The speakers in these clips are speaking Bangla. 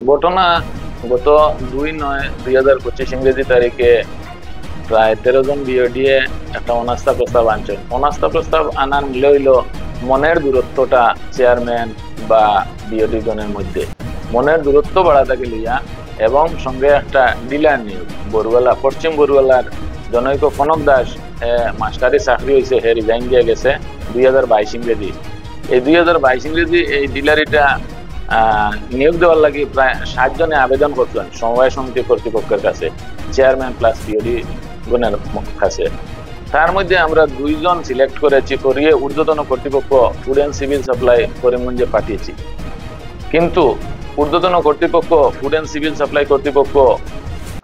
ঘটনা গত 2/9/2025 ইংরেজি তারিখে প্রায় 13 জন বিওডিএ একটা অনাস্থা প্রস্তাব আনছেন। অনাস্থা প্রস্তাব আনার মূল হইল মনের দূরত্বটা চেয়ারম্যান বা বিওডি গণের মধ্যে মনের দূরত্ব বাড়াতাকে লইয়া এবং সঙ্গে একটা ডিলার নিয়োগ বরুয়ালা পশ্চিম বরুয়ালার জনৈক কনক দাস মাস্টারি চাকরি হয়েছে, হে রিজাইন দিয়ে গেছে 2022 ইংরেজি। এই 2022 ইংরেজি এই ডিলারিটা নিয়োগ দেওয়ার লাগে প্রায় 60 জনে আবেদন করছেন সমবায় সমিতি কর্তৃপক্ষের কাছে, চেয়ারম্যান প্লাস বিওডি গণের কাছে। তার মধ্যে আমরা 2 জন সিলেক্ট করেছি, করিয়ে ঊর্ধ্বতন কর্তৃপক্ষ ফুড অ্যান্ড সিভিল সাপ্লাই করিমগঞ্জে পাঠিয়েছি। কিন্তু ঊর্ধ্বতন কর্তৃপক্ষ ফুড অ্যান্ড সিভিল সাপ্লাই কর্তৃপক্ষ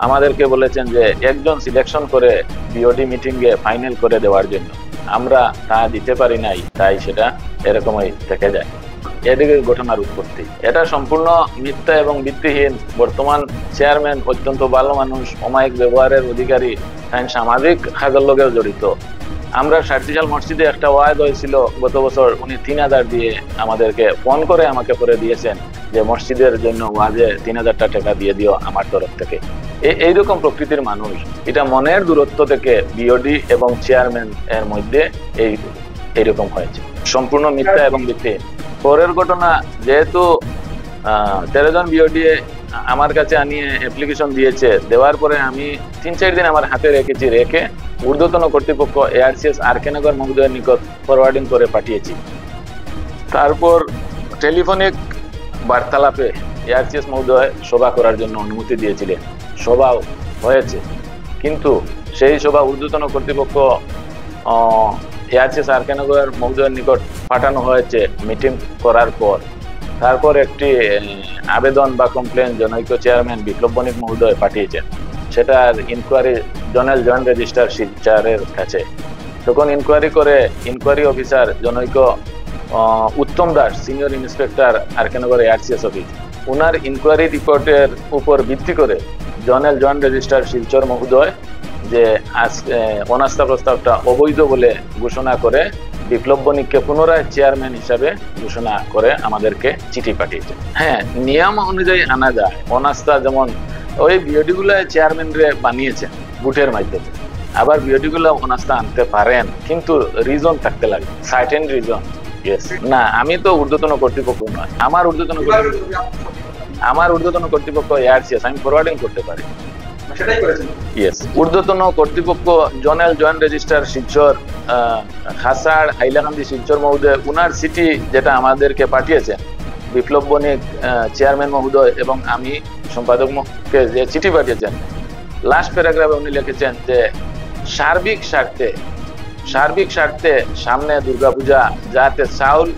আমাদেরকে বলেছেন যে একজন সিলেকশন করে বিওডি মিটিংয়ে ফাইনাল করে দেওয়ার জন্য। আমরা তা দিতে পারি নাই, তাই সেটা এরকমই থেকে যায়। এদিকে ঘটনার উৎপত্তি এটা সম্পূর্ণ মিথ্যা এবং ভিত্তিহীন। বর্তমান চেয়ারম্যান অত্যন্ত ভালো মানুষ, অমায়িক ব্যবহারের অধিকারী, সামাজিক কাজের লগেও জড়িত। আমরা সার্জিশাল মসজিদে একটা ওয়াজ হয়েছিল গত বছর, উনি 3000 দিয়ে আমাদেরকে ফোন করে আমাকে করে দিয়েছেন যে মসজিদের জন্য ওয়াজে 3000 টাকা দিয়ে দিও আমার তরফ থেকে। এইরকম প্রকৃতির মানুষ। এটা মনের দূরত্ব থেকে বিওডি এবং চেয়ারম্যান এর মধ্যে এইরকম হয়েছে, সম্পূর্ণ মিথ্যা এবং ভিত্তিহীন। পরের ঘটনা, যেহেতু 13 জন বিওডি আমার কাছে আনিয়ে অ্যাপ্লিকেশন দিয়েছে, দেওয়ার পরে আমি 3-4 দিন আমার হাতে রেখেছি, রেখে ঊর্ধ্বতন কর্তৃপক্ষ এআরসিএস আর.কে. নগর মহোদয়ের নিকট ফরওয়ার্ডিং করে পাঠিয়েছি। তারপর টেলিফোনিক বার্তালাপে এআরসিএস মহোদয় সভা করার জন্য অনুমতি দিয়েছিলেন, সভাও হয়েছে। কিন্তু সেই সভা ঊর্ধ্বতন কর্তৃপক্ষ এআরসিএস আর.কে. নগর মহোদয়ের নিকট পাঠানো হয়েছে মিটিং করার পর। তারপর একটি আবেদন বা কমপ্লেন জনৈক চেয়ারম্যান বিপ্লব বণিক মহোদয় পাঠিয়েছেন, সেটার ইনকোয়ারি জোনাল জয়েন্ট রেজিস্ট্রার শিলচরের কাছে। তখন ইনকোয়ারি করে ইনকোয়ারি অফিসার জনৈক উত্তম দাস, সিনিয়র ইন্সপেক্টর আর.কে. নগর এআরসিএস অফিস, ওনার ইনকোয়ারি রিপোর্টের উপর ভিত্তি করে জোনাল জয়েন্ট রেজিস্ট্রার শিলচর মহোদয় যে অনাস্থা প্রস্তাবটা অবৈধ বলে ঘোষণা করে বিপ্লব বণিককে পুনরায় চেয়ারম্যান হিসাবে ঘোষণা করে আমাদেরকে চিঠি পাঠিয়েছে। হ্যাঁ, নিয়ম অনুযায়ী আনা যায় অনাস্থা, যেমন ওই বিওডি গুলো চেয়ারম্যান রে বানিয়েছেন ভোটের মাধ্যমে, আবার বিওডি গুলো অনাস্থা আনতে পারেন, কিন্তু রিজন থাকতে লাগে, সার্টেন রিজন। না, আমি তো ঊর্ধ্বতন কর্তৃপক্ষ নয়, আমার ঊর্ধ্বতন কর্তৃপক্ষ এআরসিএস, আমি ফরওয়ার্ডিং করতে পারি। ঊর্ধ্বতন কর্তৃপক্ষ জোনাল জয়েন্ট রেজিস্ট্রার শিলচর খাসাড় হাইলাকান্দি শিলচর মহোদয়, উনার চিঠি যেটা আমাদেরকে পাঠিয়েছেন বিপ্লব বণিক চেয়ারম্যান মহোদয় এবং আমি সম্পাদককে যে চিঠি পাঠিয়েছেন, লাস্ট প্যারাগ্রাফে উনি লিখেছেন যে সার্বিক স্বার্থে সামনে দুর্গাপূজা যাতে চাউল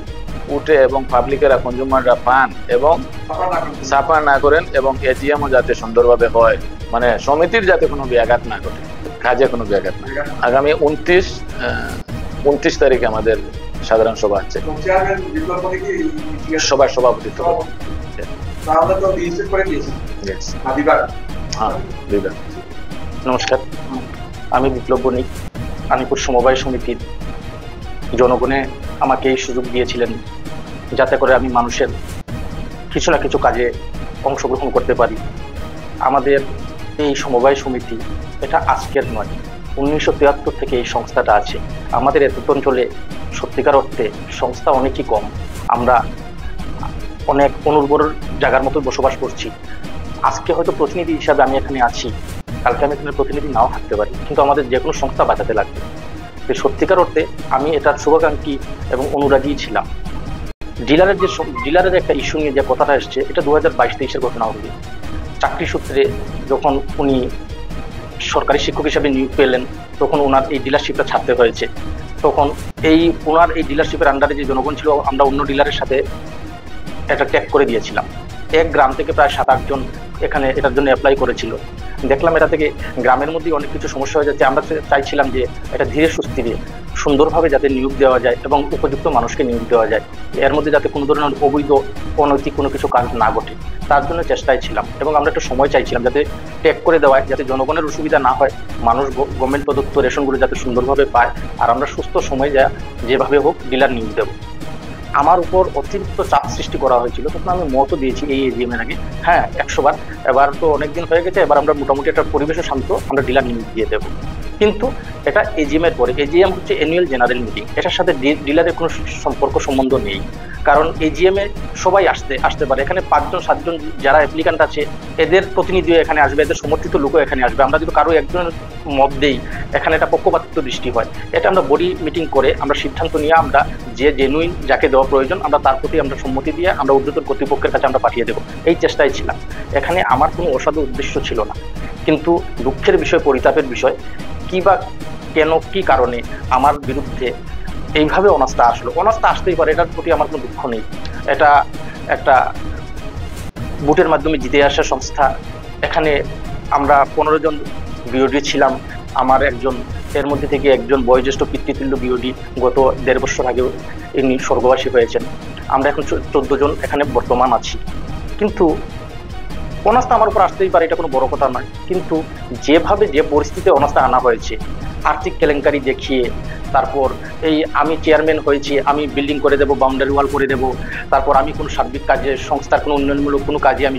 উঠে এবং পাবলিকেরা কনজিউমাররা পান এবং ছাপা না করেন এবং এজিএমও যাতে সুন্দরভাবে হয়, মানে সমিতির যাতে কোনো ব্যাঘাত না ঘটে, কাজে কোনো ব্যাঘাত না। আগামী 29 তারিখে আমাদের সাধারণ সভা আছে, সবার সভাপতিত্ব। নমস্কার, আমি বিপ্লব বণিক, আনিপুর সমবায় সমিতির। জনগণে আমাকে এই সুযোগ দিয়েছিলেন যাতে করে আমি মানুষের কিছু না কিছু কাজে অংশগ্রহণ করতে পারি। আমাদের এই সমবায় সমিতি এটা আজকের নয়, 1973 থেকে এই সংস্থাটা আছে। আমাদের এত অঞ্চলে সত্যিকার অর্থে সংস্থা অনেকই কম, আমরা অনেক অনুর্বর জায়গার মতো বসবাস করছি। আজকে হয়তো প্রতিনিধি হিসাবে আমি এখানে আছি, কালকে আমি এখানে প্রতিনিধি নাও থাকতে পারি, কিন্তু আমাদের যে কোনো সংস্থা বাঁচাতে লাগবে। সত্যিকার অর্থে আমি এটার শুভাকাঙ্ক্ষী এবং অনুরাগী ছিলাম। ডিলারের একটা ইস্যু নিয়ে যে কথাটা এসছে, এটা 2022-23-এর ঘটনা হবে। চাকরি সূত্রে যখন উনি সরকারি শিক্ষক হিসাবে নিয়োগ পেলেন, তখন ওনার এই ডিলারশিপটা ছাড়তে হয়েছে। তখন ওনার এই ডিলারশিপের আন্ডারে যে জনগণ ছিল, আমরা অন্য ডিলারের সাথে এটা ট্যাগ করে দিয়েছিলাম। এক গ্রাম থেকে প্রায় 7-8 জন এখানে এটার জন্য অ্যাপ্লাই করেছিল। দেখলাম এটা থেকে গ্রামের মধ্যে অনেক কিছু সমস্যা হয়ে যাচ্ছে। আমরা চাইছিলাম যে এটা ধীরে সুস্থিরে সুন্দরভাবে যাতে নিয়োগ দেওয়া যায় এবং উপযুক্ত মানুষকে নিয়োগ দেওয়া যায়, এর মধ্যে যাতে কোনো ধরনের অবৈধ অনৈতিক কোনো কিছু কাজ না ঘটে, তার জন্য চেষ্টায় ছিলাম। এবং আমরা একটা সময় চাইছিলাম যাতে ট্যাগ করে দেওয়ায় যাতে জনগণের অসুবিধা না হয়, মানুষ গভর্নমেন্ট প্রদত্ত রেশনগুলো যাতে সুন্দরভাবে পায়, আর আমরা সুস্থ সময় যেভাবে হোক ডিলার নিয়োগ দেব। আমার উপর অতিরিক্ত চাপ সৃষ্টি করা হয়েছিল, তখন আমি মতও দিয়েছি এই এজিএম এর আগে, হ্যাঁ 100 বার, এবার তো অনেকদিন হয়ে গেছে, এবার আমরা মোটামুটি একটা পরিবেশও শান্ত, আমরা ডিলার নিয়ে দিয়ে দেবো। কিন্তু এটা এজিএম এর পরে, এজিএম হচ্ছে অ্যানুয়াল জেনারেল মিটিং, এটার সাথে ডিলারের কোনো সম্পর্ক সম্বন্ধ নেই। কারণ এজিএম এ সবাই আসতে পারে, এখানে 5জন 7জন যারা অ্যাপ্লিকান্ট আছে এদের প্রতিনিধিও এখানে আসবে, এদের সমর্থিত লোকও এখানে আসবে। আমরা যদি কারো একজনের মত দেই, এখানে একটা পক্ষপাতিত্ব দৃষ্টি হয়। এটা আমরা বডি মিটিং করে আমরা সিদ্ধান্ত নিয়ে আমরা যে জেনুইন যাকে দেওয়া প্রয়োজন আমরা তার প্রতি আমরা সম্মতি দিয়ে আমরা ঊর্ধ্বতন কর্তৃপক্ষের কাছে আমরা পাঠিয়ে দেবো, এই চেষ্টায় ছিলাম। এখানে আমার কোনো অসাধু উদ্দেশ্য ছিল না। কিন্তু দুঃখের বিষয়, পরিতাপের বিষয়, কি বা কেন কি কারণে আমার বিরুদ্ধে এইভাবে অনাস্থা আসলো। অনাস্থা আসতেই পারে, এটার প্রতি আমার কোনো দুঃখ নেই। এটা একটা ভোটের মাধ্যমে জিতে আসা সংস্থা। এখানে আমরা 15 জন বিওডি ছিলাম, আমার একজন, এর মধ্যে থেকে একজন বয়োজ্যেষ্ঠ পিতৃতুল্য বিওডি গত 1.5 বছর আগেও ইনি স্বর্গবাসী হয়েছেন। আমরা এখন 14 জন এখানে বর্তমান আছি। কিন্তু অনাস্থা আমার উপর আসতেই পারে, এটা কোনো বড় কথা নয়। কিন্তু যেভাবে যে পরিস্থিতিতে অনাস্থা আনা হয়েছে, আর্থিক কেলেঙ্কারি দেখিয়ে, তারপর এই আমি চেয়ারম্যান হয়েছি, আমি বিল্ডিং করে দেবো, বাউন্ডারি ওয়াল করে দেবো, তারপর আমি কোনো সার্বিক কাজে, সংস্থার কোনো উন্নয়নমূলক কোনো কাজে আমি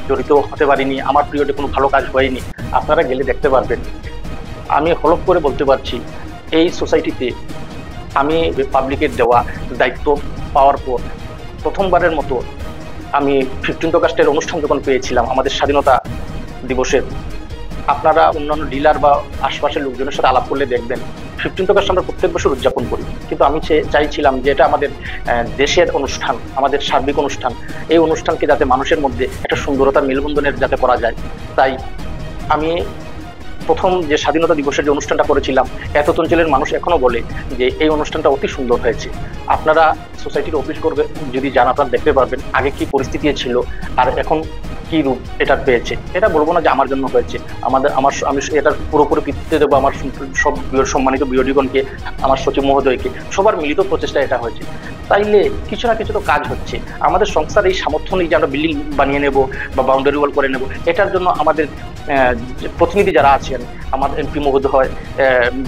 জড়িত হতে পারিনি, আমার পিরিয়ডে কোনো ভালো কাজ হয়নি। আপনারা গেলে দেখতে পারবেন। আমি হলফ করে বলতে পারছি, এই সোসাইটিতে আমি পাবলিকের দেওয়া দায়িত্ব পাওয়ার পর প্রথমবারের মতো আমি 15th অগাস্টের অনুষ্ঠান যখন পেয়েছিলাম আমাদের স্বাধীনতা দিবসের, আপনারা অন্যান্য ডিলার বা আশপাশের লোকজনের সাথে আলাপ করলে দেখবেন 15th অগাস্ট আমরা প্রত্যেক বছর উদযাপন করি। কিন্তু আমি চাইছিলাম যে এটা আমাদের দেশের অনুষ্ঠান, আমাদের সার্বিক অনুষ্ঠান, এই অনুষ্ঠানকে যাতে মানুষের মধ্যে একটা সুন্দরতার মেলবন্ধনের যাতে করা যায়। তাই আমি প্রথম যে স্বাধীনতা দিবসের যে অনুষ্ঠানটা করেছিলাম, এত অঞ্চলের মানুষ এখনো বলে যে এই অনুষ্ঠানটা অতি সুন্দর হয়েছে। আপনারা সোসাইটির অফিস করবে যদি যান, আপনারা দেখতে পারবেন আগে কি পরিস্থিতি ছিল আর এখন কি রূপ এটা পেয়েছে। এটা বলবো না যে আমার জন্য হয়েছে, আমি এটার পুরোপুরি কৃতিত্ব দেবো আমার সব সম্মানিত বিওডিগণকে, আমার সচিব মহোদয়কে, সবার মিলিত প্রচেষ্টা এটা হয়েছে। তাইলে কিছু না কিছু তো কাজ হচ্ছে। আমাদের সংস্থার এই সামর্থ্য নেই যে আমরা বিল্ডিং বানিয়ে নেব বা বাউন্ডারি ওয়াল করে নেব। এটার জন্য আমাদের প্রতিনিধি যারা আছেন, আমাদের এমপি মহোদয়,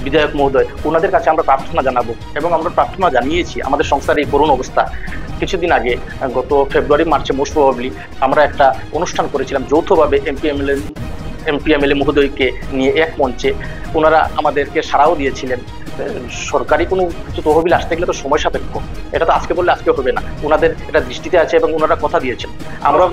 বিধায়ক মহোদয়, ওনাদের কাছে আমরা প্রার্থনা জানাবো এবং আমরা প্রার্থনা জানিয়েছি। আমাদের সংস্থার এই করুণ অবস্থা, কিছুদিন আগে গত ফেব্রুয়ারি মার্চে মোস্ট প্রবাবলি আমরা একটা অনুষ্ঠান করেছিলাম যৌথভাবে এমপি এমএলএ মহোদয়কে নিয়ে এক মঞ্চে। ওনারা আমাদেরকে সাড়াও দিয়েছিলেন। সরকারি কোনো কিছু তহবিল আসতে গেলে তো সময় সাপেক্ষ, এটা তো আজকে বললে আজকে হবে না, ওনাদের এটা দৃষ্টিতে আছে এবং ওনারা কথা দিয়েছেন। আমরা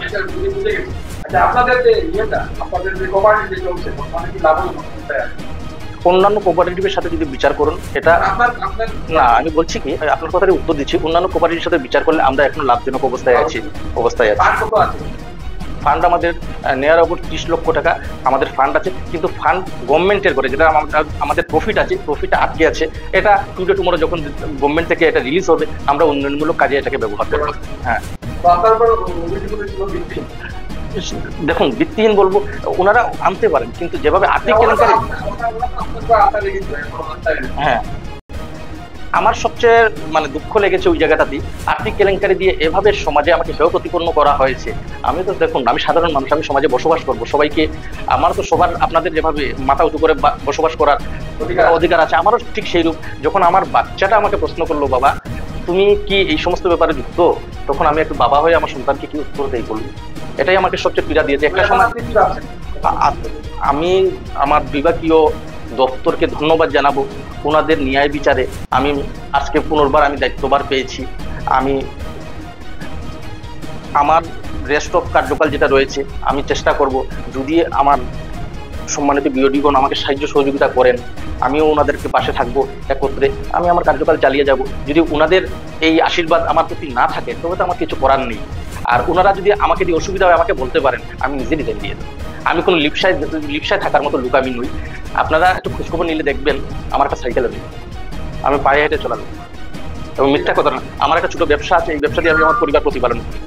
অন্যান্য কোঅপারেটিভের সাথে যদি বিচার করুন, এটা না, আমি বলছি কি আপনার কথারই উত্তর দিচ্ছি, অন্যান্য কোঅপারেটিভের সাথে বিচার করলে আমরা এখন লাভজনক অবস্থায় আছি। ফান্ড আমাদের নেয়ার ওপর 30 লক্ষ টাকা আমাদের ফান্ড আছে, কিন্তু ফান্ড গভর্নমেন্টের করে, যেটা আমাদের প্রফিট আছে, প্রফিটটা আটকে আছে। এটা টুডে টুমোরো যখন গভর্নমেন্ট থেকে এটা রিলিজ হবে, আমরা উন্নয়নমূলক কাজে এটাকে ব্যবহার করব। হ্যাঁ, দেখুন ভিত্তিহীন বলবো, ওনারা আনতে পারেন, কিন্তু যেভাবে আর্থিক কেলেঙ্কারি, হ্যাঁ আমার সবচেয়ে দুঃখ লেগেছে ওই জায়গাটাতে, আর্থিক কেলেঙ্কারি দিয়ে এভাবে সমাজে আমাকে হেয় প্রতিপন্ন করা হয়েছে। আমি তো দেখুন, আমি সাধারণ মানুষ, আমি সমাজে বসবাস করব, সবাইকে আমার তো সবার আপনাদের যেভাবে মাথা উঁচু করে বসবাস করার অধিকার আছে, আমারও ঠিক সেই রূপ। যখন আমার বাচ্চাটা আমাকে প্রশ্ন করলো, বাবা তুমি কি এই সমস্ত ব্যাপারে যুক্ত, তখন আমি একটু বাবা হয়ে আমার সন্তানকে কি উত্তর দেই বলবো, এটাই আমাকে সবচেয়ে পীড়া দিয়েছে। একটা সময় আমি আমার বিভাগীয় দপ্তরকে ধন্যবাদ জানাবো, ওনাদের ন্যায় বিচারে আমি আজকে পুনর্বার আমি দায়িত্বভার পেয়েছি। আমি আমার রেস্ট অফ কার্যকাল যেটা রয়েছে আমি চেষ্টা করব, যদি আমার সম্মানিত বিওডিগণ আমাকে সাহায্য সহযোগিতা করেন, আমিও ওনাদেরকে পাশে থাকবো, একত্রে আমি আমার কার্যকাল চালিয়ে যাব। যদি ওনাদের এই আশীর্বাদ আমার প্রতি না থাকে তবে তো আমার কিছু করার নেই। আর ওনারা যদি আমাকে দিয়ে অসুবিধা হয় আমাকে বলতে পারেন, আমি নিজে রিজাইন দিয়ে দেবো। আমি কোনো লিপসায় থাকার মতো লোক আমি নই। আপনারা একটু খোঁজখবর নিলে দেখবেন আমার একটা সাইকেল নেই, আমি পায়ে হেঁটে চলাবো এবং মিথ্যা কথা না। আমার একটা ছোট ব্যবসা আছে, এই ব্যবসা দিয়ে আমি আমার পরিবার প্রতিপালন করি।